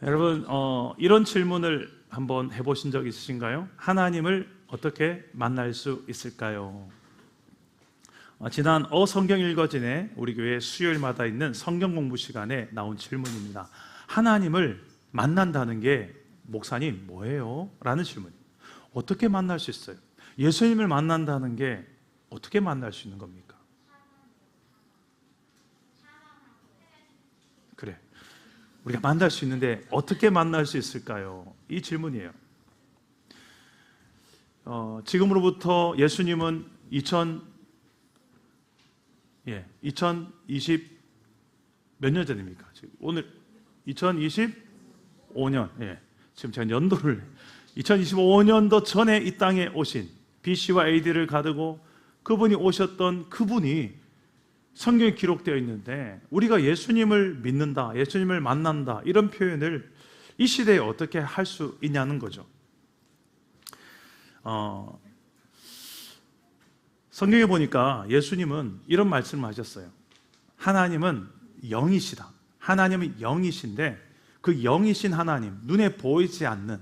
여러분, 이런 질문을 한번 해보신 적 있으신가요? 하나님을 어떻게 만날 수 있을까요? 지난 성경 읽어진에 우리 교회 수요일마다 있는 성경 공부 시간에 나온 질문입니다. 하나님을 만난다는 게 목사님 뭐예요? 라는 질문입니다. 어떻게 만날 수 있어요? 예수님을 만난다는 게 어떻게 만날 수 있는 겁니까? 그래, 우리가 만날 수 있는데 어떻게 만날 수 있을까요? 이 질문이에요. 지금으로부터 예수님은 2020 몇 년 전입니까? 오늘 2025년, 지금 제가 연도를 2025년도 전에 이 땅에 오신 BC와 AD를 가두고 그분이 오셨던 그분이 성경에 기록되어 있는데, 우리가 예수님을 믿는다, 예수님을 만난다, 이런 표현을 이 시대에 어떻게 할 수 있냐는 거죠. 성경에 보니까 예수님은 이런 말씀을 하셨어요. 하나님은 영이시다. 하나님은 영이신데, 그 영이신 하나님, 눈에 보이지 않는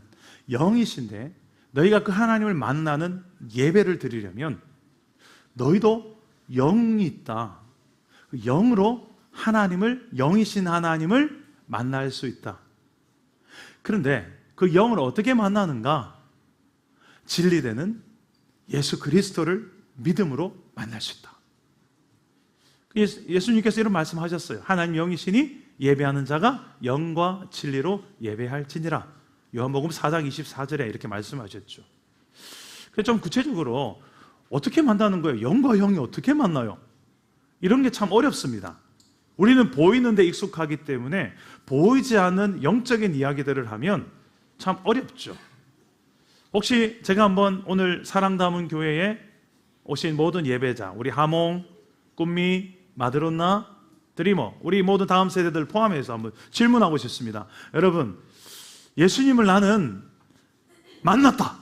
영이신데, 너희가 그 하나님을 만나는 예배를 드리려면 너희도 영이 있다. 그 영으로 하나님을, 영이신 하나님을 만날 수 있다. 그런데 그 영을 어떻게 만나는가? 진리되는 예수 그리스도를 믿음으로 만날 수 있다. 예수님께서 이런 말씀하셨어요. 하나님 영이시니 예배하는 자가 영과 진리로 예배할지니라. 요한복음 4장 24절에 이렇게 말씀하셨죠. 그래서 좀 구체적으로 어떻게 만나는 거예요? 영과 영이 어떻게 만나요? 이런 게 참 어렵습니다. 우리는 보이는 데 익숙하기 때문에 보이지 않는 영적인 이야기들을 하면 참 어렵죠. 혹시 제가 한번 오늘 사랑 담은 교회에 오신 모든 예배자, 우리 하몽, 꿈미, 마드론나, 드리머, 우리 모든 다음 세대들 포함해서 한번 질문하고 싶습니다. 여러분, 예수님을 나는 만났다.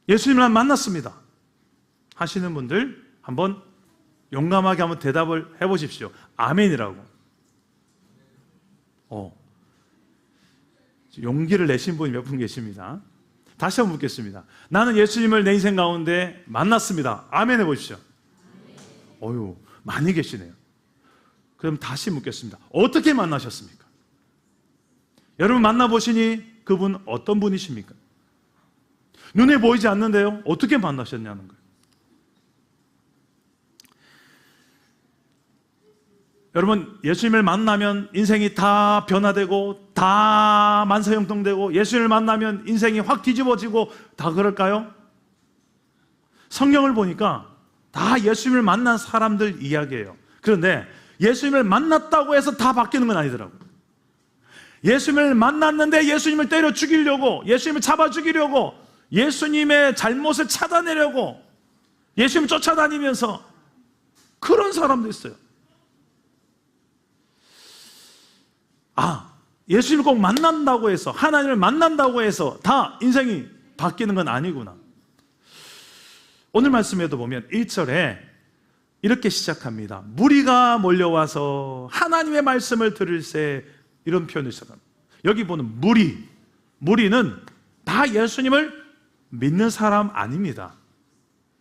예수님을 난 만났습니다. 하시는 분들 한번 용감하게 한번 대답을 해보십시오. 아멘이라고. 용기를 내신 분이 몇 분 계십니다. 다시 한번 묻겠습니다. 나는 예수님을 내 인생 가운데 만났습니다. 아멘 해보십시오. 어휴, 많이 계시네요. 그럼 다시 묻겠습니다. 어떻게 만나셨습니까? 여러분 만나보시니 그분 어떤 분이십니까? 눈에 보이지 않는데요, 어떻게 만나셨냐는 거예요. 여러분, 예수님을 만나면 인생이 다 변화되고 다 만사형통되고 예수님을 만나면 인생이 확 뒤집어지고 다 그럴까요? 성경을 보니까 다 예수님을 만난 사람들 이야기예요. 그런데 예수님을 만났다고 해서 다 바뀌는 건 아니더라고요. 예수님을 만났는데 예수님을 때려 죽이려고, 예수님을 잡아 죽이려고, 예수님의 잘못을 찾아내려고 예수님을 쫓아다니면서 그런 사람도 있어요. 예수님을 꼭 만난다고 해서, 하나님을 만난다고 해서 다 인생이 바뀌는 건 아니구나. 오늘 말씀에도 보면 1절에 이렇게 시작합니다. 무리가 몰려와서 하나님의 말씀을 들을새, 이런 표현을 시작합니다. 여기 보는 무리는 다 예수님을 믿는 사람 아닙니다.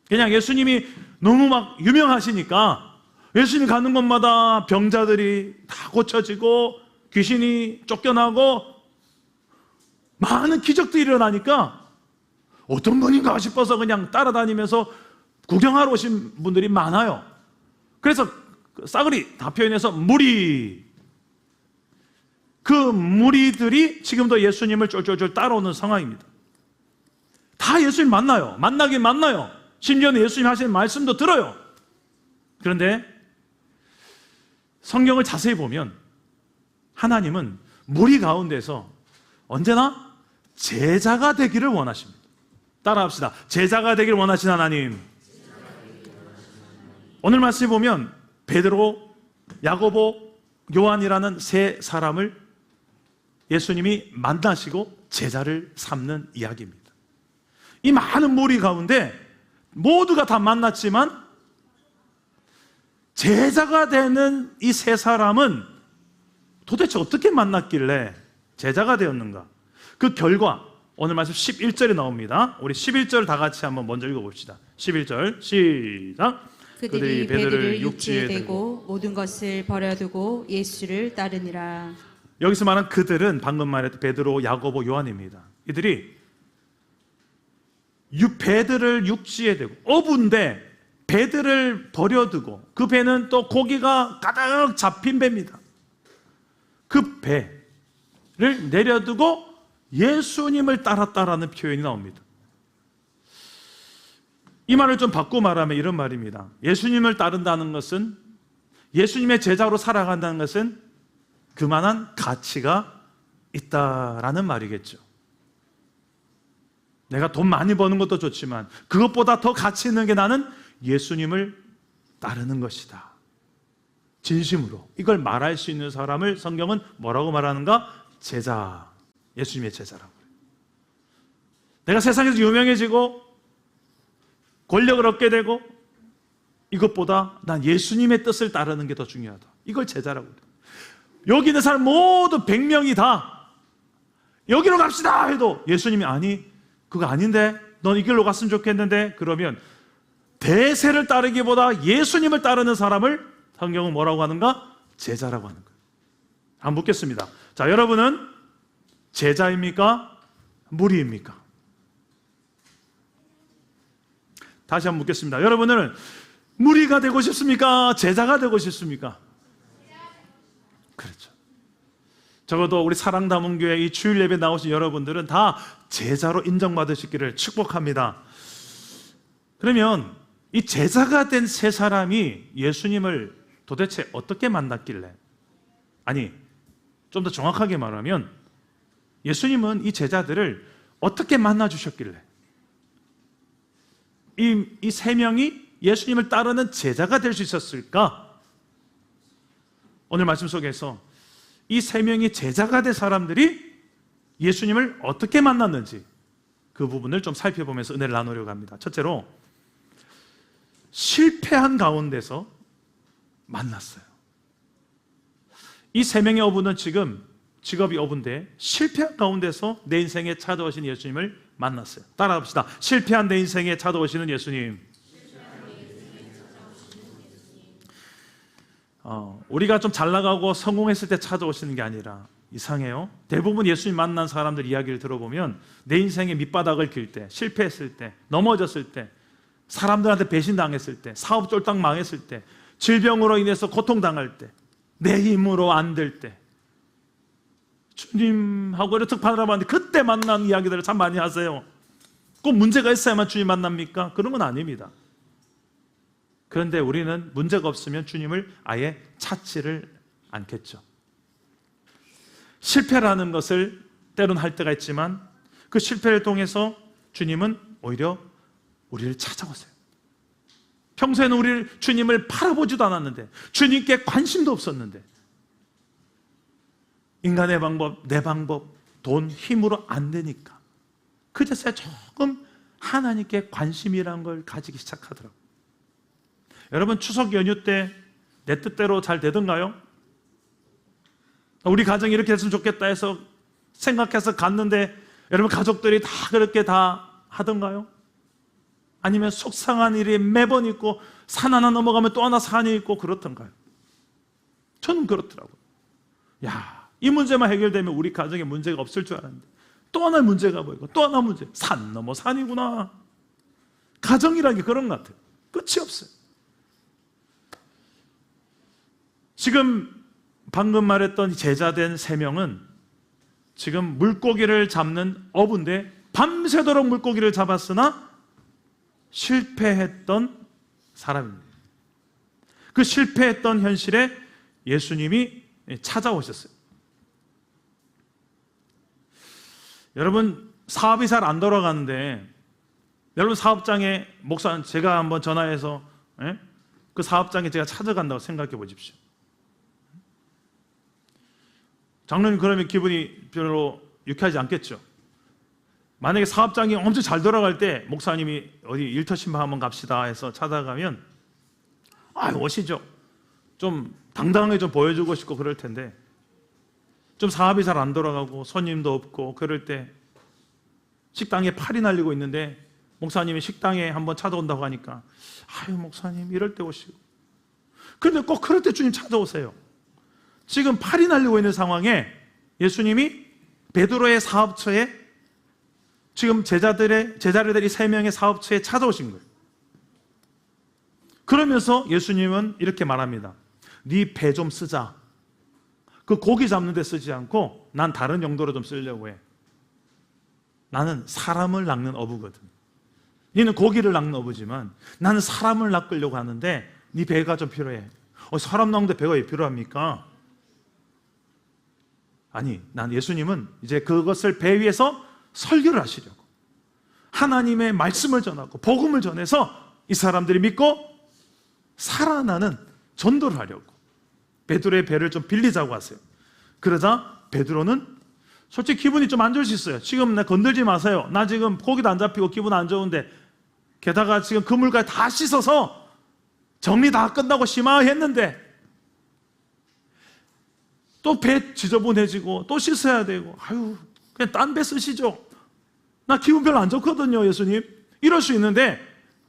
그냥 예수님이 너무 막 유명하시니까 예수님 가는 곳마다 병자들이 다 고쳐지고 귀신이 쫓겨나고 많은 기적들이 일어나니까 어떤 분인가 싶어서 그냥 따라다니면서 구경하러 오신 분들이 많아요. 그래서 싸그리 다 표현해서 그 무리들이 지금도 예수님을 쫄쫄쫄 따라오는 상황입니다. 다 예수님 만나요. 만나긴 만나요. 심지어는 예수님 하시는 말씀도 들어요. 그런데 성경을 자세히 보면 하나님은 무리 가운데서 언제나 제자가 되기를 원하십니다. 따라합시다. 제자가 되기를 원하신 하나님. 오늘 말씀에 보면 베드로, 야고보, 요한이라는 세 사람을 예수님이 만나시고 제자를 삼는 이야기입니다. 이 많은 무리 가운데 모두가 다 만났지만 제자가 되는 이 세 사람은 도대체 어떻게 만났길래 제자가 되었는가? 그 결과 오늘 말씀 11절에 나옵니다. 우리 11절 다 같이 한번 먼저 읽어봅시다. 11절 시작. 그들이 베드로를 육지에 대고 모든 것을 버려두고 예수를 따르니라. 여기서 말한 그들은 방금 말했던 베드로, 야고보, 요한입니다. 이들이 배들을 육지에 대고, 어부인데 배들을 버려두고, 그 배는 또 고기가 가득 잡힌 배입니다. 그 배를 내려두고 예수님을 따랐다라는 표현이 나옵니다. 이 말을 좀 바꾸고 말하면 이런 말입니다. 예수님을 따른다는 것은, 예수님의 제자로 살아간다는 것은 그만한 가치가 있다라는 말이겠죠. 내가 돈 많이 버는 것도 좋지만 그것보다 더 가치 있는 게 나는 예수님을 따르는 것이다. 진심으로 이걸 말할 수 있는 사람을 성경은 뭐라고 말하는가? 제자, 예수님의 제자라고 그래요. 내가 세상에서 유명해지고 권력을 얻게 되고 이것보다 난 예수님의 뜻을 따르는 게 더 중요하다. 이걸 제자라고 그래요. 여기 있는 사람 모두 100명이 다 여기로 갑시다 해도 예수님이 아니 그거 아닌데 넌 이 길로 갔으면 좋겠는데, 그러면 대세를 따르기보다 예수님을 따르는 사람을 성경은 뭐라고 하는가? 제자라고 하는 거예요. 한번 묻겠습니다. 자, 여러분은 제자입니까? 무리입니까? 다시 한번 묻겠습니다. 여러분은 무리가 되고 싶습니까? 제자가 되고 싶습니까? 그렇죠. 적어도 우리 사랑담원교회 이 주일 예배 나오신 여러분들은 다 제자로 인정받으시기를 축복합니다. 그러면 이 제자가 된 세 사람이 예수님을 도대체 어떻게 만났길래, 아니 좀 더 정확하게 말하면 예수님은 이 제자들을 어떻게 만나 주셨길래 이 세 명이 예수님을 따르는 제자가 될 수 있었을까? 오늘 말씀 속에서 이 세 명이 제자가 된 사람들이 예수님을 어떻게 만났는지 그 부분을 좀 살펴보면서 은혜를 나누려고 합니다. 첫째로 실패한 가운데서 만났어요. 이 세 명의 어부는 지금 직업이 어부인데 실패한 가운데서 내 인생에 찾아오신 예수님을 만났어요. 따라합시다. 실패한 내 인생에 찾아오시는 예수님. 우리가 좀 잘 나가고 성공했을 때 찾아오시는 게 아니라, 이상해요. 대부분 예수님 만난 사람들 이야기를 들어보면 내 인생의 밑바닥을 길 때, 실패했을 때, 넘어졌을 때, 사람들한테 배신당했을 때, 사업 쫄딱 망했을 때, 질병으로 인해서 고통당할 때, 내 힘으로 안 될 때, 주님하고 이렇게 특파를 하는데 그때 만난 이야기들을 참 많이 하세요. 꼭 문제가 있어야만 주님 만납니까? 그런 건 아닙니다. 그런데 우리는 문제가 없으면 주님을 아예 찾지를 않겠죠. 실패라는 것을 때론 할 때가 있지만 그 실패를 통해서 주님은 오히려 우리를 찾아오세요. 평소에는 주님을 바라보지도 않았는데, 주님께 관심도 없었는데, 인간의 방법, 내 방법, 돈, 힘으로 안 되니까 그제서야 조금 하나님께 관심이라는 걸 가지기 시작하더라고요. 여러분, 추석 연휴 때 내 뜻대로 잘 되던가요? 우리 가정이 이렇게 됐으면 좋겠다 해서 생각해서 갔는데 여러분 가족들이 다 그렇게 다 하던가요? 아니면 속상한 일이 매번 있고 산 하나 넘어가면 또 하나 산이 있고 그렇던가요? 저는 그렇더라고요. 야, 이 문제만 해결되면 우리 가정에 문제가 없을 줄 알았는데 또 하나 문제가 보이고 또 하나 문제, 산 넘어 산이구나. 가정이라는 게 그런 것 같아요. 끝이 없어요. 지금 방금 말했던 제자된 세 명은 지금 물고기를 잡는 어부인데 밤새도록 물고기를 잡았으나 실패했던 사람입니다. 그 실패했던 현실에 예수님이 찾아오셨어요. 여러분, 사업이 잘 안 돌아가는데 여러분 사업장에 목사, 제가 한번 전화해서 그 사업장에 제가 찾아간다고 생각해 보십시오. 장로님, 그러면 기분이 별로 유쾌하지 않겠죠? 만약에 사업장이 엄청 잘 돌아갈 때 목사님이 어디 일터 신방 한번 갑시다 해서 찾아가면 오시죠. 좀 당당하게 좀 보여주고 싶고 그럴 텐데 좀 사업이 잘 안 돌아가고 손님도 없고 그럴 때 식당에 팔이 날리고 있는데 목사님이 식당에 한번 찾아온다고 하니까 아유 목사님 이럴 때 오시고, 그런데 꼭 그럴 때 주님 찾아오세요. 지금 팔이 날리고 있는 상황에 예수님이 베드로의 사업처에 지금 제자들이 3명의 사업처에 찾아오신 거예요. 그러면서 예수님은 이렇게 말합니다. 네 배 좀 쓰자. 그 고기 잡는 데 쓰지 않고 난 다른 용도로 좀 쓰려고 해. 나는 사람을 낚는 어부거든. 너는 고기를 낚는 어부지만 나는 사람을 낚으려고 하는데 네 배가 좀 필요해. 사람 낚는데 배가 왜 필요합니까? 아니, 난 예수님은 이제 그것을 배 위에서 설교를 하시려고, 하나님의 말씀을 전하고 복음을 전해서 이 사람들이 믿고 살아나는 전도를 하려고 베드로의 배를 좀 빌리자고 하세요. 그러자 베드로는 솔직히 기분이 좀 안 좋을 수 있어요. 지금 나 건들지 마세요. 나 지금 고기도 안 잡히고 기분 안 좋은데, 게다가 지금 그물까지 다 씻어서 정리 다 끝나고 심화했는데 또 배 지저분해지고 또 씻어야 되고, 아유 그냥 딴 배 쓰시죠. 나 기분 별로 안 좋거든요 예수님. 이럴 수 있는데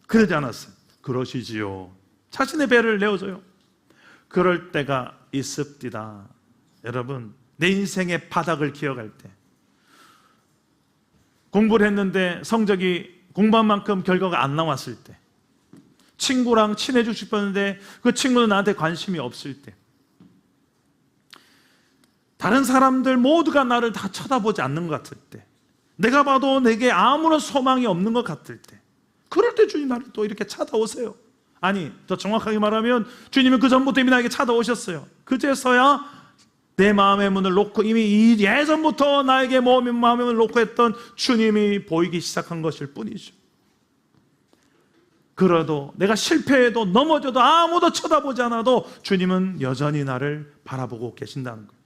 그러지 않았어요. 그러시지요. 자신의 배를 내어줘요. 그럴 때가 있습니다. 여러분, 내 인생의 바닥을 기억할 때, 공부를 했는데 성적이 공부한 만큼 결과가 안 나왔을 때, 친구랑 친해지고 싶었는데 그 친구는 나한테 관심이 없을 때, 다른 사람들 모두가 나를 다 쳐다보지 않는 것 같을 때, 내가 봐도 내게 아무런 소망이 없는 것 같을 때, 그럴 때 주님 나를 또 이렇게 찾아오세요. 아니, 더 정확하게 말하면 주님은 그 전부터 이미 나에게 찾아오셨어요. 그제서야 내 마음의 문을 놓고, 이미 예전부터 나에게 마음의 문을 놓고 했던 주님이 보이기 시작한 것일 뿐이죠. 그래도 내가 실패해도 넘어져도 아무도 쳐다보지 않아도 주님은 여전히 나를 바라보고 계신다는 거예요.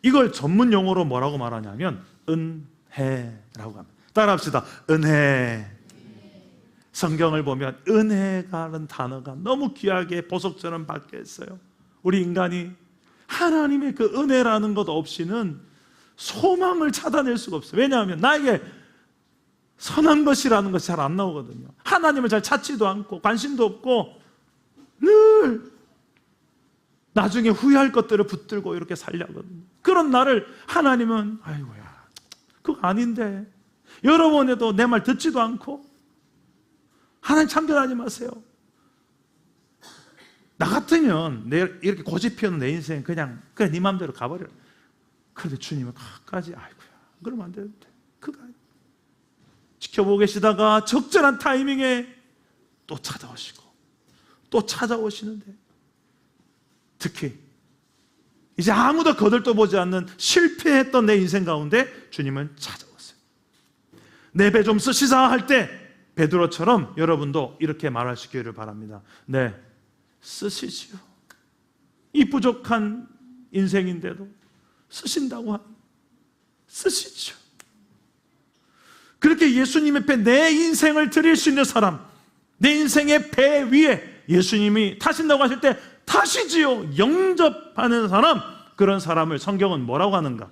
이걸 전문 용어로 뭐라고 말하냐면 은혜라고 합니다. 따라합시다. 은혜. 성경을 보면 은혜라는 단어가 너무 귀하게 보석처럼 박혀 있어요. 우리 인간이 하나님의 그 은혜라는 것 없이는 소망을 찾아낼 수가 없어요. 왜냐하면 나에게 선한 것이라는 것이 잘 안 나오거든요. 하나님을 잘 찾지도 않고 관심도 없고 늘 나중에 후회할 것들을 붙들고 이렇게 살려거든요. 그런 나를 하나님은 아이고야 그거 아닌데, 여러 번 해도 내 말 듣지도 않고, 하나님 참견하지 마세요. 나 같으면 이렇게 고집 피우는 내 인생 그냥 네 마음대로 가버려. 그런데 주님은 끝까지 아이고야 그러면 안 되는데, 그거 지켜보고 계시다가 적절한 타이밍에 또 찾아오시고 또 찾아오시는데, 특히 이제 아무도 거들떠보지 않는 실패했던 내 인생 가운데 주님은 찾아왔어요. 내 배 좀 쓰시자 할 때 베드로처럼 여러분도 이렇게 말하시기를 바랍니다. 네, 쓰시지요. 이 부족한 인생인데도 쓰신다고 하니 쓰시죠. 그렇게 예수님의 배, 내 인생을 드릴 수 있는 사람, 내 인생의 배 위에 예수님이 타신다고 하실 때 타시지요. 영접하는 사람, 그런 사람을 성경은 뭐라고 하는가?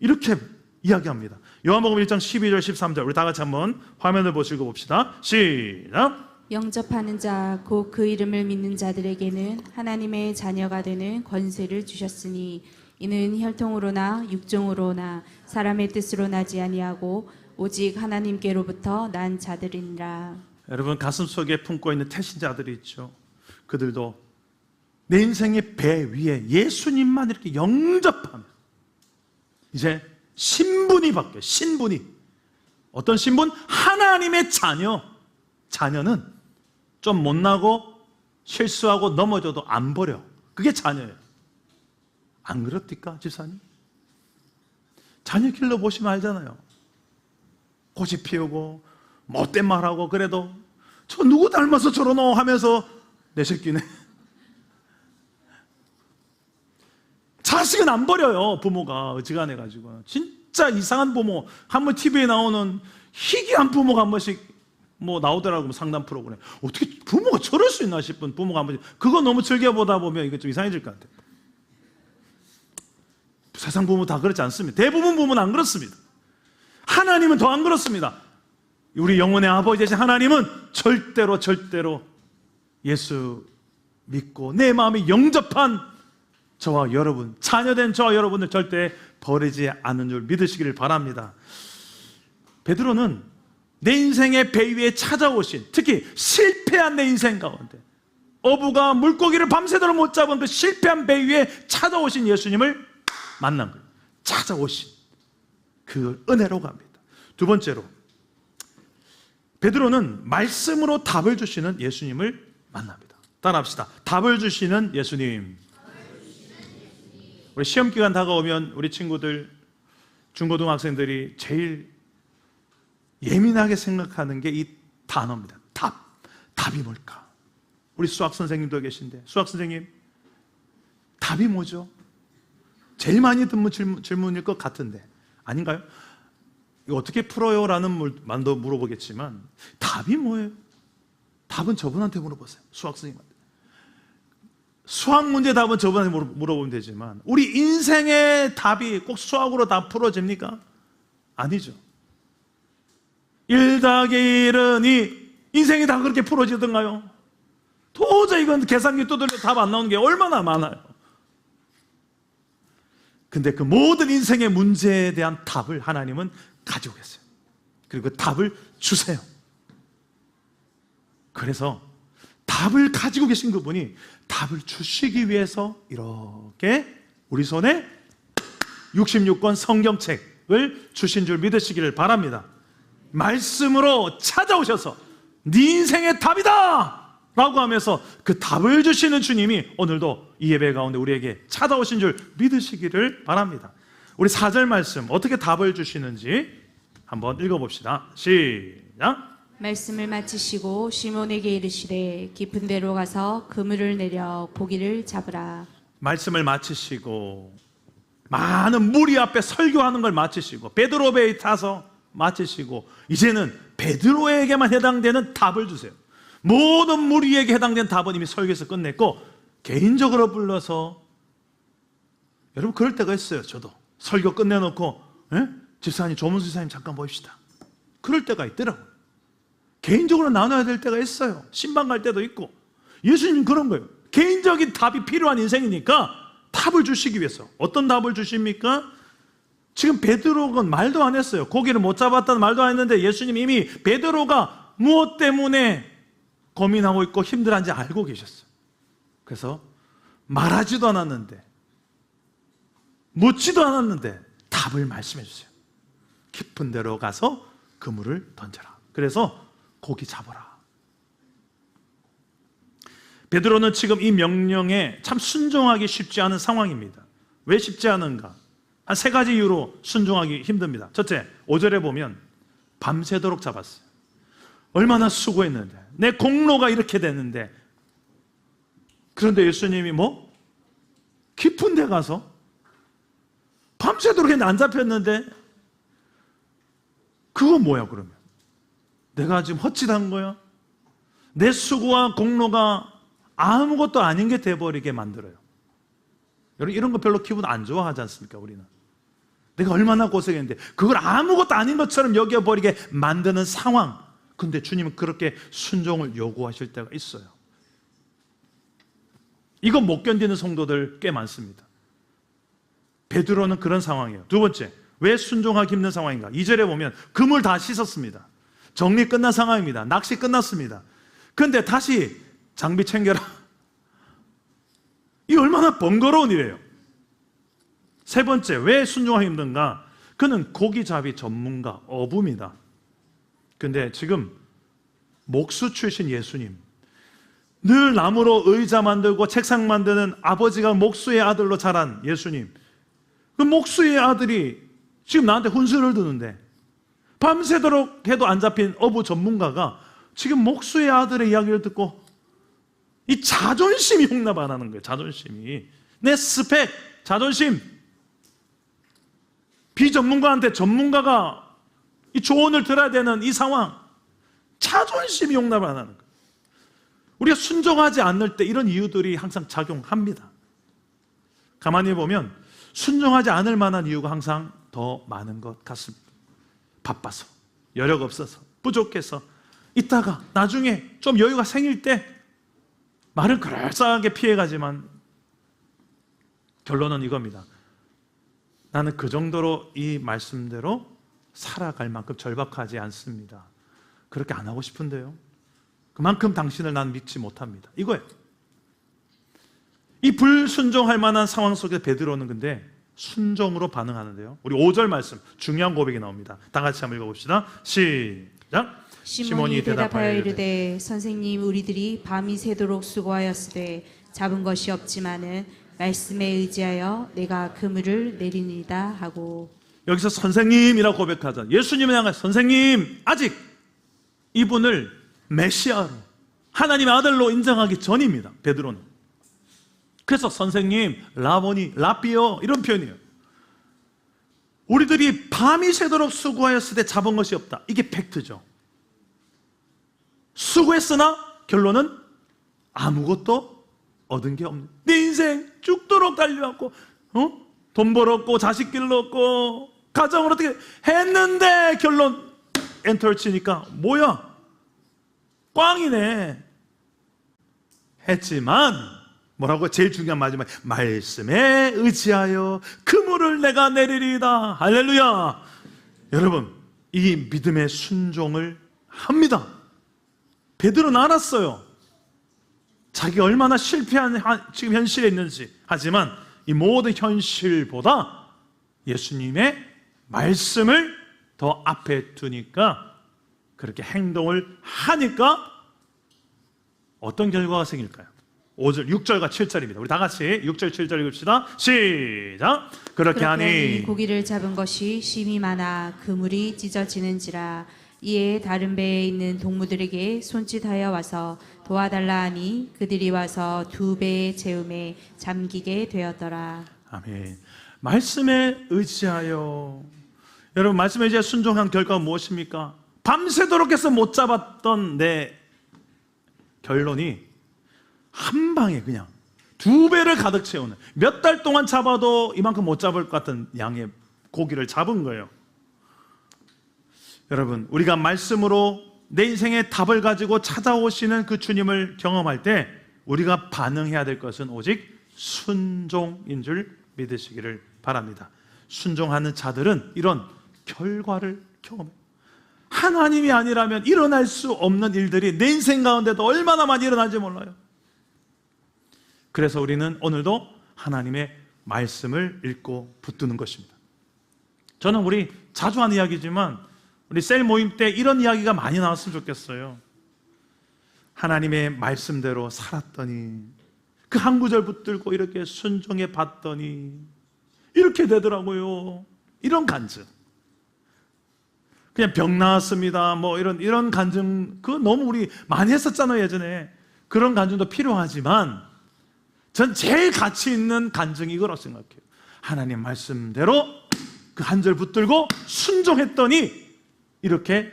이렇게 이야기합니다. 요한복음 1장 12절 13절 우리 다 같이 한번 화면을 보시고 봅시다. 시작. 영접하는 자 곧 그 이름을 믿는 자들에게는 하나님의 자녀가 되는 권세를 주셨으니 이는 혈통으로나 육종으로나 사람의 뜻으로 나지 아니하고 오직 하나님께로부터 난 자들이니라. 여러분, 가슴 속에 품고 있는 태신자들이 있죠. 그들도 내 인생의 배 위에 예수님만 이렇게 영접하면 이제 신분이 바뀌어요. 신분이. 어떤 신분? 하나님의 자녀. 자녀는 좀 못나고 실수하고 넘어져도 안 버려. 그게 자녀예요. 안 그렇습니까, 집사님? 자녀 길러 보시면 알잖아요. 고집 피우고 못된 말하고 그래도 저 누구 닮아서 저러노 하면서 내 새끼네. 자식은 안 버려요. 부모가 어지간해가지고. 진짜 이상한 부모, 한번 TV에 나오는 희귀한 부모가 한 번씩 뭐 나오더라고요. 상담 프로그램. 어떻게 부모가 저럴 수 있나 싶은 부모가 한 번씩. 그거 너무 즐겨보다 보면 이게 좀 이상해질 것 같아요. 세상 부모 다 그렇지 않습니다. 대부분 부모는 안 그렇습니다. 하나님은 더 안 그렇습니다. 우리 영혼의 아버지 되신 하나님은 절대로 예수 믿고 내 마음이 영접한 저와 여러분, 자녀된 저와 여러분을 절대 버리지 않는 줄 믿으시기를 바랍니다. 베드로는 내 인생의 배 위에 찾아오신, 특히 실패한 내 인생 가운데 어부가 물고기를 밤새도록 못 잡은 그 실패한 배 위에 찾아오신 예수님을 만난 거예요. 찾아오신 그 은혜로 갑니다. 두 번째로, 베드로는 말씀으로 답을 주시는 예수님을 만납니다. 따라합시다. 답을 주시는 예수님. 우리 시험 기간 다가오면 우리 친구들, 중고등학생들이 제일 예민하게 생각하는 게 이 단어입니다. 답이 뭘까? 우리 수학 선생님도 계신데, 수학 선생님, 답이 뭐죠? 제일 많이 듣는 질문일 것 같은데 아닌가요? 이거 어떻게 풀어요? 라는 말도 물어보겠지만 답이 뭐예요? 답은 저분한테 물어보세요. 수학 선생님한테. 수학 문제 답은 저분한테 물어보면 되지만 우리 인생의 답이 꼭 수학으로 다 풀어집니까? 아니죠. 1 더하기 1은 인생이 다 그렇게 풀어지던가요? 도저히 이건 계산기 두들려 답 안 나오는 게 얼마나 많아요. 근데 그 모든 인생의 문제에 대한 답을 하나님은 가지고 계세요. 그리고 그 답을 주세요. 그래서 답을 가지고 계신 그분이 답을 주시기 위해서 이렇게 우리 손에 66권 성경책을 주신 줄 믿으시기를 바랍니다. 말씀으로 찾아오셔서 네 인생의 답이다! 라고 하면서 그 답을 주시는 주님이 오늘도 이 예배 가운데 우리에게 찾아오신 줄 믿으시기를 바랍니다. 우리 4절 말씀 어떻게 답을 주시는지 한번 읽어봅시다. 시작. 말씀을 마치시고 시몬에게 이르시되 깊은 데로 가서 그물을 내려 고기를 잡으라. 말씀을 마치시고 많은 무리 앞에 설교하는 걸 마치시고 베드로 배에 타서 마치시고 이제는 베드로에게만 해당되는 답을 주세요. 모든 무리에게 해당되는 답은 이미 설교에서 끝냈고 개인적으로 불러서, 여러분 그럴 때가 있어요. 저도 설교 끝내놓고 집사님, 조문수 집사님 잠깐 보십시다. 그럴 때가 있더라고요. 개인적으로 나눠야 될 때가 있어요. 신방 갈 때도 있고. 예수님은 그런 거예요. 개인적인 답이 필요한 인생이니까 답을 주시기 위해서. 어떤 답을 주십니까? 지금 베드로가 말도 안 했어요. 고기를 못 잡았다는 말도 안 했는데 예수님 이미 베드로가 무엇 때문에 고민하고 있고 힘들어한지 알고 계셨어요. 그래서 말하지도 않았는데, 묻지도 않았는데 답을 말씀해 주세요. 깊은 데로 가서 그물을 던져라. 그래서 고기 잡아라. 베드로는 지금 이 명령에 참 순종하기 쉽지 않은 상황입니다. 왜 쉽지 않은가? 한 3가지 이유로 순종하기 힘듭니다. 첫째, 5절에 보면 밤새도록 잡았어요. 얼마나 수고했는데, 내 공로가 이렇게 됐는데, 그런데 예수님이 깊은 데 가서 밤새도록 했는데 안 잡혔는데 그거 뭐야 그러면? 내가 지금 헛짓한 거야? 내 수고와 공로가 아무것도 아닌 게 돼버리게 만들어요. 여러분 이런 거 별로 기분 안 좋아하지 않습니까? 우리는 내가 얼마나 고생했는데 그걸 아무것도 아닌 것처럼 여겨버리게 만드는 상황. 근데 주님은 그렇게 순종을 요구하실 때가 있어요. 이거 못 견디는 성도들 꽤 많습니다. 베드로는 그런 상황이에요. 두 번째, 왜 순종하기 힘든 상황인가? 2절에 보면 그물 다 씻었습니다. 정리 끝난 상황입니다. 낚시 끝났습니다. 근데 다시 장비 챙겨라. 이 얼마나 번거로운 일이에요. 세 번째, 왜 순종하기 힘든가? 그는 고기잡이 전문가, 어부입니다. 근데 지금 목수 출신 예수님, 늘 나무로 의자 만들고 책상 만드는 아버지가 목수의 아들로 자란 예수님, 그 목수의 아들이 지금 나한테 훈수를 두는데 밤새도록 해도 안 잡힌 어부 전문가가 지금 목수의 아들의 이야기를 듣고 이 자존심이 용납 안 하는 거예요. 자존심이. 내 스펙, 자존심. 비전문가한테 전문가가 이 조언을 들어야 되는 이 상황, 자존심이 용납 안 하는 거예요. 우리가 순종하지 않을 때 이런 이유들이 항상 작용합니다. 가만히 보면 순종하지 않을 만한 이유가 항상 더 많은 것 같습니다. 바빠서, 여력 없어서, 부족해서, 이따가 나중에 좀 여유가 생길 때 말을 그럴싸하게 피해가지만 결론은 이겁니다. 나는 그 정도로 이 말씀대로 살아갈 만큼 절박하지 않습니다. 그렇게 안 하고 싶은데요. 그만큼 당신을 난 믿지 못합니다. 이거예요. 이 불순종할 만한 상황 속에 베드로는 근데 순종으로 반응하는데요. 우리 5절 말씀, 중요한 고백이 나옵니다. 다 같이 한번 읽어봅시다. 시작. 시몬이 대답하여 이르되 선생님 우리들이 밤이 새도록 수고하였으되 잡은 것이 없지만은 말씀에 의지하여 내가 그물을 내리니이다 하고. 여기서 선생님이라고 고백하자. 예수님을 향해 선생님, 아직 이분을 메시아로 하나님의 아들로 인정하기 전입니다. 베드로는. 그래서 선생님, 라보니, 라비오 이런 표현이에요. 우리들이 밤이 새도록 수고하였을 때 잡은 것이 없다. 이게 팩트죠. 수고했으나 결론은 아무것도 얻은 게 없는, 내 인생 죽도록 달려왔고 돈 벌었고 자식 길렀고 가정을 어떻게 했는데 결론 엔터를 치니까 뭐야? 꽝이네. 했지만 뭐라고? 제일 중요한 마지막, 말씀에 의지하여 그물을 내가 내리리이다. 할렐루야. 여러분, 이 믿음의 순종을 합니다. 베드로는 알았어요. 자기가 얼마나 실패한 지금 현실에 있는지. 하지만 이 모든 현실보다 예수님의 말씀을 더 앞에 두니까, 그렇게 행동을 하니까 어떤 결과가 생길까요? 5절, 6절과 7절입니다. 우리 다 같이 6절, 7절 읽읍시다. 시작. 그렇게 하니 고기를 잡은 것이 심히 많아 그물이 찢어지는지라. 이에 다른 배에 있는 동무들에게 손짓하여 와서 도와달라 하니 그들이 와서 두 배의 재움에 잠기게 되었더라. 아멘. 말씀에 의지하여, 여러분, 말씀에 의지하여 순종한 결과가 무엇입니까? 밤새도록 해서 못 잡았던 내 결론이 한 방에 그냥 두 배를 가득 채우는, 몇 달 동안 잡아도 이만큼 못 잡을 것 같은 양의 고기를 잡은 거예요. 여러분, 우리가 말씀으로 내 인생의 답을 가지고 찾아오시는 그 주님을 경험할 때 우리가 반응해야 될 것은 오직 순종인 줄 믿으시기를 바랍니다. 순종하는 자들은 이런 결과를 경험해요. 하나님이 아니라면 일어날 수 없는 일들이 내 인생 가운데도 얼마나 많이 일어날지 몰라요. 그래서 우리는 오늘도 하나님의 말씀을 읽고 붙드는 것입니다. 저는 우리 자주 하는 이야기지만 우리 셀 모임 때 이런 이야기가 많이 나왔으면 좋겠어요. 하나님의 말씀대로 살았더니, 그 한 구절 붙들고 이렇게 순종해 봤더니 이렇게 되더라고요. 이런 간증. 그냥 병 나았습니다. 뭐 이런 간증, 그거 너무 우리 많이 했었잖아요, 예전에. 그런 간증도 필요하지만 전 제일 가치 있는 간증이 이거라고 생각해요. 하나님 말씀대로 그 한 절 붙들고 순종했더니 이렇게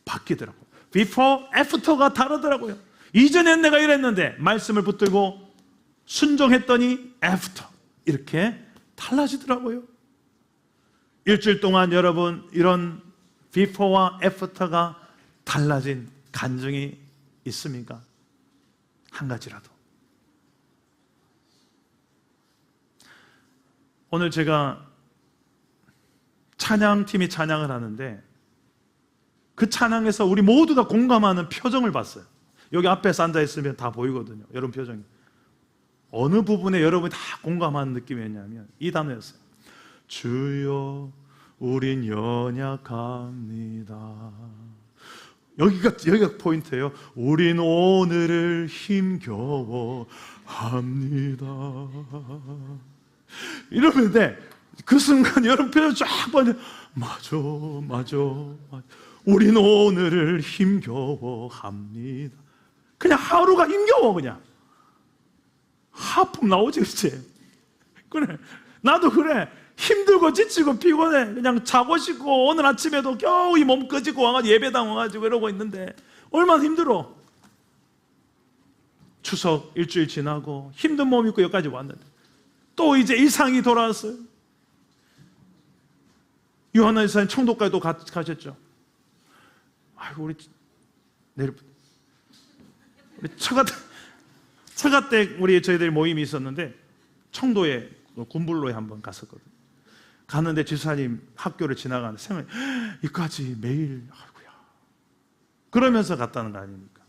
바뀌더라고요. Before, After가 다르더라고요. 이전엔 내가 이랬는데 말씀을 붙들고 순종했더니 After, 이렇게 달라지더라고요. 일주일 동안 여러분 이런 Before와 After가 달라진 간증이 있습니까? 한 가지라도. 오늘 제가 찬양팀이 찬양을 하는데 그 찬양에서 우리 모두가 공감하는 표정을 봤어요. 여기 앞에서 앉아있으면 다 보이거든요. 여러분 표정이. 어느 부분에 여러분이 다 공감하는 느낌이었냐면 이 단어였어요. 주여 우린 연약합니다. 여기가 포인트예요. 우린 오늘을 힘겨워합니다. 이러는데 그 순간 여러분 표정 쫙 보는데 맞아. 우린 오늘을 힘겨워합니다. 그냥 하루가 힘겨워. 그냥 하품 나오지. 그래, 나도 그래. 힘들고 지치고 피곤해. 그냥 자고 싶고 오늘 아침에도 겨우 이 몸 끄지고 와가지고 예배당 와가지고 이러고 있는데 얼마나 힘들어. 추석 일주일 지나고 힘든 몸 입고 여기까지 왔는데 또 이제 일상이 돌아왔어요. 요한나 이사님 청도까지도 가셨죠. 아이고 우리 내일 우리 처가 때 우리 저희들 모임이 있었는데 청도에 군불로에 한번 갔었거든요. 갔는데 지사님 학교를 지나가는데 생각이 이까지 매일 아이고야 그러면서 갔다는 거 아닙니까?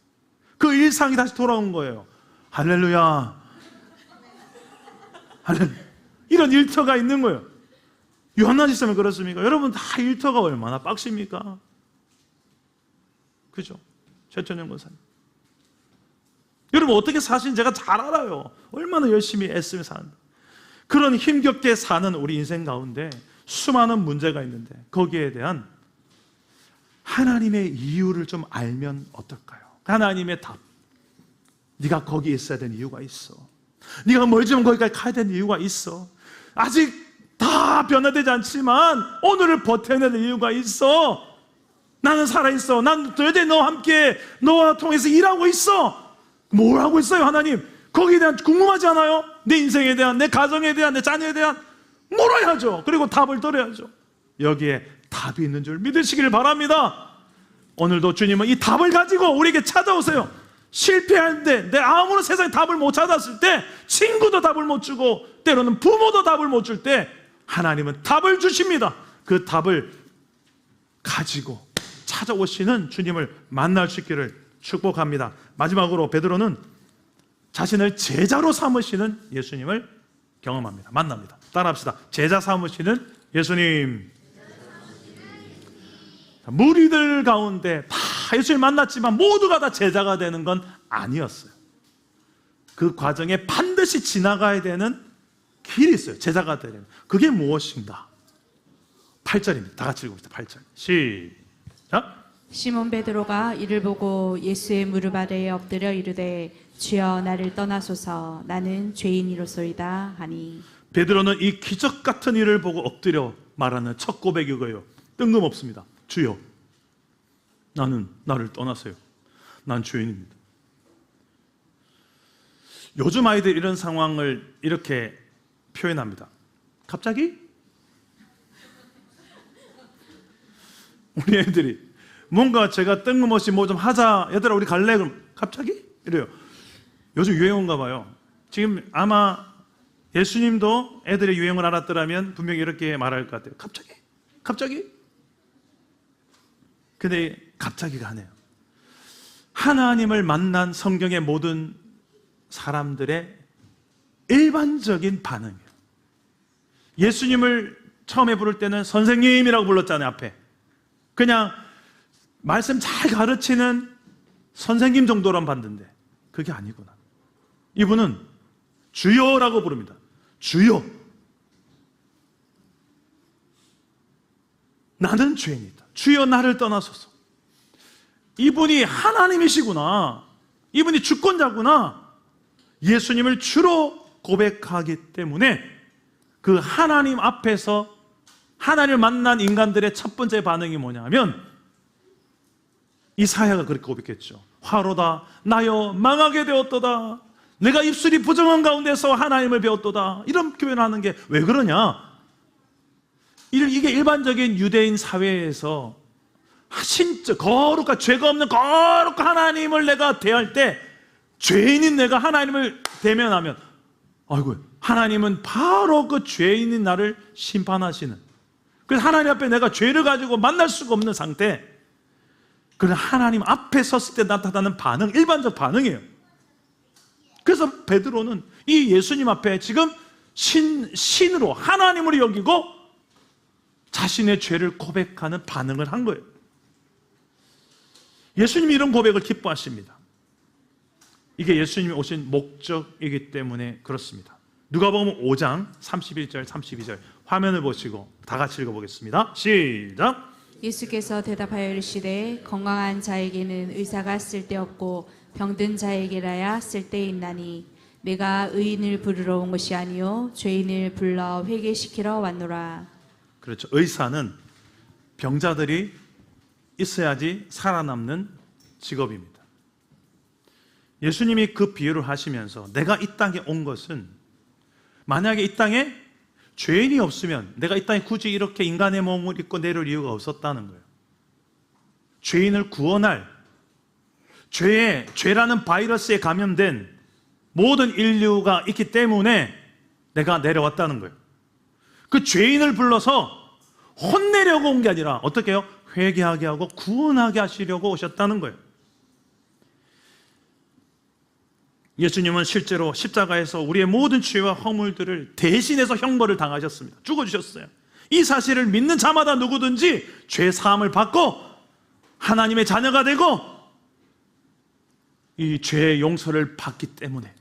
그 일상이 다시 돌아온 거예요. 할렐루야. 할렐루야. 이런 일터가 있는 거예요. 요한나 지사님 그렇습니까? 여러분 다 일터가 얼마나 빡십니까? 그죠? 최천영 권사님. 여러분 어떻게 사시는지 제가 잘 알아요. 얼마나 열심히 애쓰며 사는데. 그런 힘겹게 사는 우리 인생 가운데 수많은 문제가 있는데 거기에 대한 하나님의 이유를 좀 알면 어떨까요? 하나님의 답. 네가 거기에 있어야 되는 이유가 있어. 네가 멀지만 거기까지 가야 되는 이유가 있어. 아직 다 변화되지 않지만 오늘을 버텨내는 이유가 있어. 나는 살아있어. 난 여전히 너와 함께 너와 통해서 일하고 있어. 뭘 하고 있어요 하나님? 거기에 대한 궁금하지 않아요? 내 인생에 대한, 내 가정에 대한, 내 자녀에 대한 물어야죠. 그리고 답을 들어야죠. 여기에 답이 있는 줄 믿으시길 바랍니다. 오늘도 주님은 이 답을 가지고 우리에게 찾아오세요. 실패할 때, 내 아무런 세상에 답을 못 찾았을 때, 친구도 답을 못 주고 때로는 부모도 답을 못 줄 때 하나님은 답을 주십니다. 그 답을 가지고 찾아오시는 주님을 만날 수 있기를 축복합니다. 마지막으로 베드로는 자신을 제자로 삼으시는 예수님을 경험합니다. 만납니다. 따라합시다. 제자 삼으시는 예수님. 무리들 가운데 다 예수님 만났지만 모두가 다 제자가 되는 건 아니었어요. 그 과정에 반드시 지나가야 되는 길이 있어요. 제자가 되려면. 그게 무엇인가? 8절입니다. 다 같이 읽읍시다. 8절. 시작. 시몬 베드로가 이를 보고 예수의 무릎 아래에 엎드려 이르되 주여 나를 떠나소서 나는 죄인이로소이다 하니. 베드로는 이 기적 같은 일을 보고 엎드려 말하는 첫 고백이 이거예요. 뜬금없습니다. 주여 나를 떠나세요. 난 죄인입니다. 요즘 아이들 이런 상황을 이렇게 표현합니다. 갑자기? 우리 애들이 뭔가 제가 뜬금없이 뭐 좀 하자, 얘들아 우리 갈래? 그럼 갑자기? 이래요. 요즘 유행어인가 봐요. 지금 아마 예수님도 애들의 유행을 알았더라면 분명히 이렇게 말할 것 같아요. 갑자기? 갑자기? 근데 갑자기가 아니에요. 하나님을 만난 성경의 모든 사람들의 일반적인 반응이에요. 예수님을 처음에 부를 때는 선생님이라고 불렀잖아요. 앞에 그냥 말씀 잘 가르치는 선생님 정도란 봤는데 그게 아니구나. 이분은 주여라고 부릅니다. 주여 나는 죄인이다. 주여 나를 떠나소서. 이분이 하나님이시구나. 이분이 주권자구나. 예수님을 주로 고백하기 때문에 그 하나님 앞에서 하나님을 만난 인간들의 첫 번째 반응이 뭐냐면 이사야가 그렇게 고백했죠. 화로다 나여 망하게 되었도다. 내가 입술이 부정한 가운데서 하나님을 배웠도다. 이런 표현을 하는 게 왜 그러냐? 이게 일반적인 유대인 사회에서 신적 거룩한 죄가 없는 거룩한 하나님을 내가 대할 때 죄인인 내가 하나님을 대면하면 아이고 하나님은 바로 그 죄인인 나를 심판하시는, 그래서 하나님 앞에 내가 죄를 가지고 만날 수가 없는 상태, 그런 하나님 앞에 섰을 때 나타나는 반응, 일반적 반응이에요. 그래서 베드로는 이 예수님 앞에 지금 신으로 하나님으로 여기고 자신의 죄를 고백하는 반응을 한 거예요. 예수님이 이런 고백을 기뻐하십니다. 이게 예수님이 오신 목적이기 때문에 그렇습니다. 누가복음 5장 31절 32절 화면을 보시고 다 같이 읽어보겠습니다. 시작. 예수께서 대답하여 이르시되 건강한 자에게는 의사가 쓸데없고 병든 자에게라야 쓸데있나니 내가 의인을 부르러 온 것이 아니요 죄인을 불러 회개시키러 왔노라. 그렇죠. 의사는 병자들이 있어야지 살아남는 직업입니다. 예수님이 그 비유를 하시면서 내가 이 땅에 온 것은 만약에 이 땅에 죄인이 없으면 내가 이 땅에 굳이 이렇게 인간의 몸을 입고 내려올 이유가 없었다는 거예요. 죄인을 구원할, 죄라는 바이러스에 감염된 모든 인류가 있기 때문에 내가 내려왔다는 거예요. 그 죄인을 불러서 혼내려고 온 게 아니라 어떻게 해요? 회개하게 하고 구원하게 하시려고 오셨다는 거예요. 예수님은 실제로 십자가에서 우리의 모든 죄와 허물들을 대신해서 형벌을 당하셨습니다. 죽어주셨어요. 이 사실을 믿는 자마다 누구든지 죄 사함을 받고 하나님의 자녀가 되고 이 죄의 용서를 받기 때문에.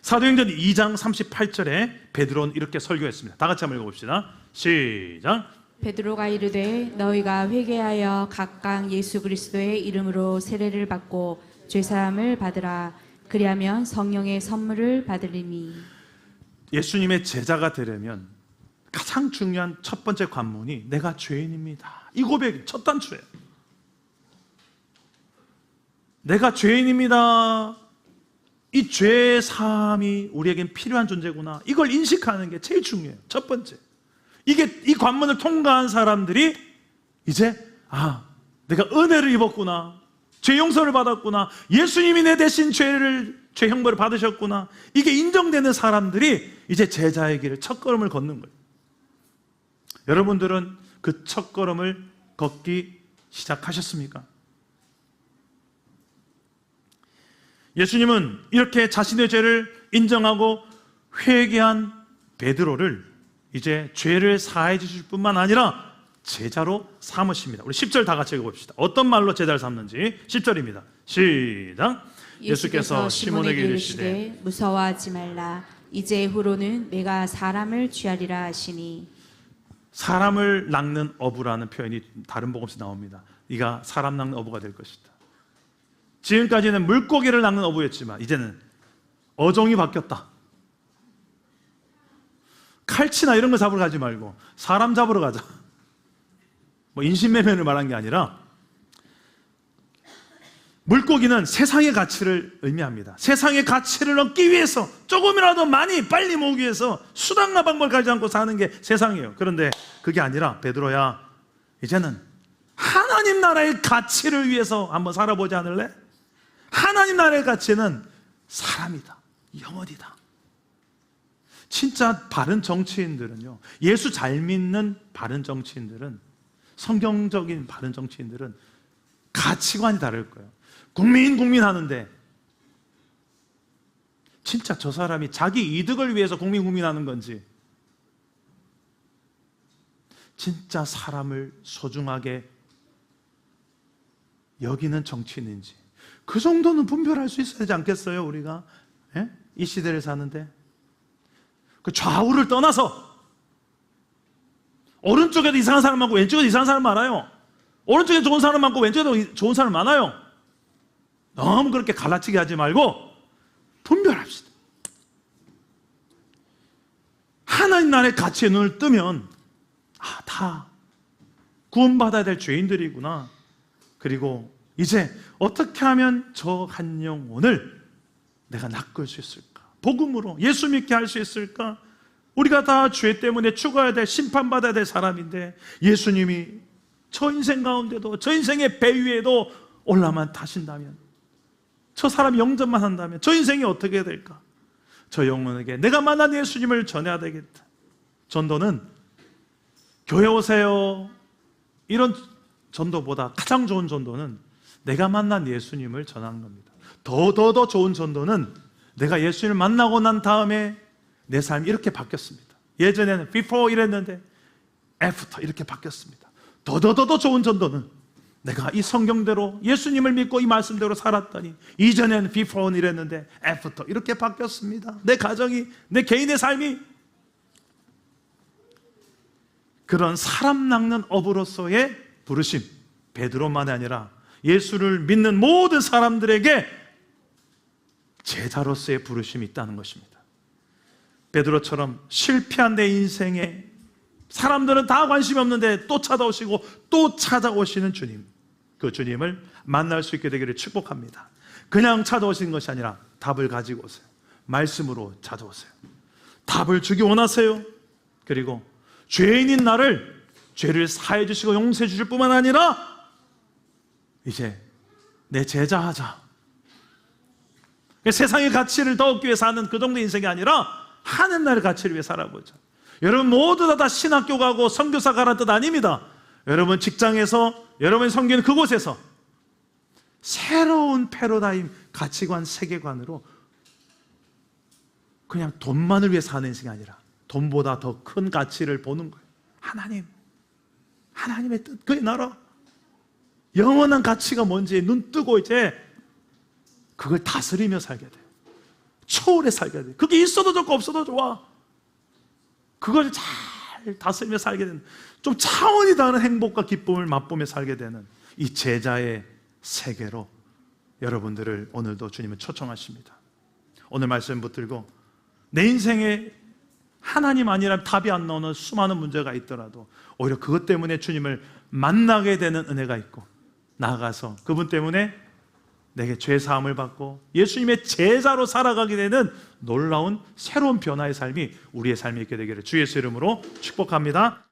사도행전 2장 38절에 베드로는 이렇게 설교했습니다. 다 같이 한번 읽어봅시다. 시작. 베드로가 이르되 너희가 회개하여 각각 예수 그리스도의 이름으로 세례를 받고 죄사함을 받으라. 그리하면 성령의 선물을 받으리니. 예수님의 제자가 되려면 가장 중요한 첫 번째 관문이 내가 죄인입니다. 이 고백이 첫 단추예요. 내가 죄인입니다. 이 죄 사함이 우리에겐 필요한 존재구나. 이걸 인식하는 게 제일 중요해요. 첫 번째. 이 관문을 통과한 사람들이 이제 내가 은혜를 입었구나. 죄 용서를 받았구나. 예수님이 내 대신 죄 형벌을 받으셨구나. 이게 인정되는 사람들이 이제 제자의 길을 첫걸음을 걷는 거예요. 여러분들은 그 첫걸음을 걷기 시작하셨습니까? 예수님은 이렇게 자신의 죄를 인정하고 회개한 베드로를 이제 죄를 사해 주실 뿐만 아니라 제자로 삼으십니다. 우리 10절 다 같이 읽어봅시다. 어떤 말로 제자를 삼는지. 10절입니다. 시작. 예수께서 시몬에게 이르시되 무서워하지 말라. 이제 후로는 내가 사람을 취하리라 하시니. 사람을 낚는 어부라는 표현이 다른 복음서에 나옵니다. 네가 사람 낚는 어부가 될 것이다. 지금까지는 물고기를 낚는 어부였지만 이제는 어종이 바뀌었다. 칼치나 이런 거 잡으러 가지 말고 사람 잡으러 가자. 인신매매를 말한 게 아니라 물고기는 세상의 가치를 의미합니다. 세상의 가치를 얻기 위해서 조금이라도 많이 빨리 모으기 위해서 수단과 방법을 가지 않고 사는 게 세상이에요. 그런데 그게 아니라 베드로야, 이제는 하나님 나라의 가치를 위해서 한번 살아보지 않을래? 하나님 나라의 가치는 사람이다, 영혼이다. 진짜 바른 정치인들은요, 예수 잘 믿는 바른 정치인들은, 성경적인 바른 정치인들은 가치관이 다를 거예요. 국민 하는데 진짜 저 사람이 자기 이득을 위해서 국민 하는 건지, 진짜 사람을 소중하게 여기는 정치인인지, 그 정도는 분별할 수 있어야 되지 않겠어요, 우리가? 예? 이 시대를 사는데. 그 좌우를 떠나서 오른쪽에도 이상한 사람 많고 왼쪽에도 이상한 사람 많아요. 오른쪽에 좋은 사람 많고 왼쪽에도 좋은 사람 많아요. 너무 그렇게 갈라치게 하지 말고 분별합시다. 하나님 나라의 가치에 눈을 뜨면 다 구원받아야 될 죄인들이구나. 그리고 이제 어떻게 하면 저 한 영혼을 내가 낚을 수 있을까? 복음으로 예수 믿게 할 수 있을까? 우리가 다 죄 때문에 죽어야 될, 심판받아야 될 사람인데 예수님이 저 인생 가운데도, 저 인생의 배 위에도 올라만 타신다면, 저 사람이 영접만 한다면 저 인생이 어떻게 될까? 저 영혼에게 내가 만난 예수님을 전해야 되겠다. 전도는 교회 오세요 이런 전도보다 가장 좋은 전도는 내가 만난 예수님을 전하는 겁니다. 더 좋은 전도는 내가 예수님을 만나고 난 다음에 내 삶이 이렇게 바뀌었습니다. 예전에는 before 이랬는데 after 이렇게 바뀌었습니다. 더 좋은 전도는 내가 이 성경대로 예수님을 믿고 이 말씀대로 살았더니 이전에는 before는 이랬는데 after 이렇게 바뀌었습니다. 내 가정이, 내 개인의 삶이. 그런 사람 낚는 어부로서의 부르심, 베드로만이 아니라 예수를 믿는 모든 사람들에게 제자로서의 부르심이 있다는 것입니다. 베드로처럼 실패한 내 인생에 사람들은 다 관심이 없는데 또 찾아오시고 또 찾아오시는 주님, 그 주님을 만날 수 있게 되기를 축복합니다. 그냥 찾아오시는 것이 아니라 답을 가지고 오세요. 말씀으로 찾아오세요. 답을 주기 원하세요. 그리고 죄인인 나를 죄를 사해 주시고 용서해 주실 뿐만 아니라 이제 내 제자하자. 세상의 가치를 더 얻기 위해 사는 그 정도 인생이 아니라 하늘나라의 가치를 위해 살아보자. 여러분 모두 다 신학교 가고 선교사 가라는 뜻 아닙니다. 여러분 직장에서, 여러분이 섬기는 그곳에서 새로운 패러다임, 가치관, 세계관으로 그냥 돈만을 위해 사는 인생이 아니라 돈보다 더 큰 가치를 보는 거예요. 하나님, 하나님의 뜻, 그의 나라, 영원한 가치가 뭔지 눈 뜨고 이제 그걸 다스리며 살게 돼요. 초월해 살게 돼요. 그게 있어도 좋고 없어도 좋아. 그걸 잘 다스리며 살게 되는, 좀 차원이 다른 행복과 기쁨을 맛보며 살게 되는 이 제자의 세계로 여러분들을 오늘도 주님은 초청하십니다. 오늘 말씀 붙들고 내 인생에 하나님 아니라면 답이 안 나오는 수많은 문제가 있더라도 오히려 그것 때문에 주님을 만나게 되는 은혜가 있고, 나아가서 그분 때문에 내게 죄 사함을 받고 예수님의 제자로 살아가게 되는 놀라운 새로운 변화의 삶이 우리의 삶이 있게 되기를 주 예수 이름으로 축복합니다.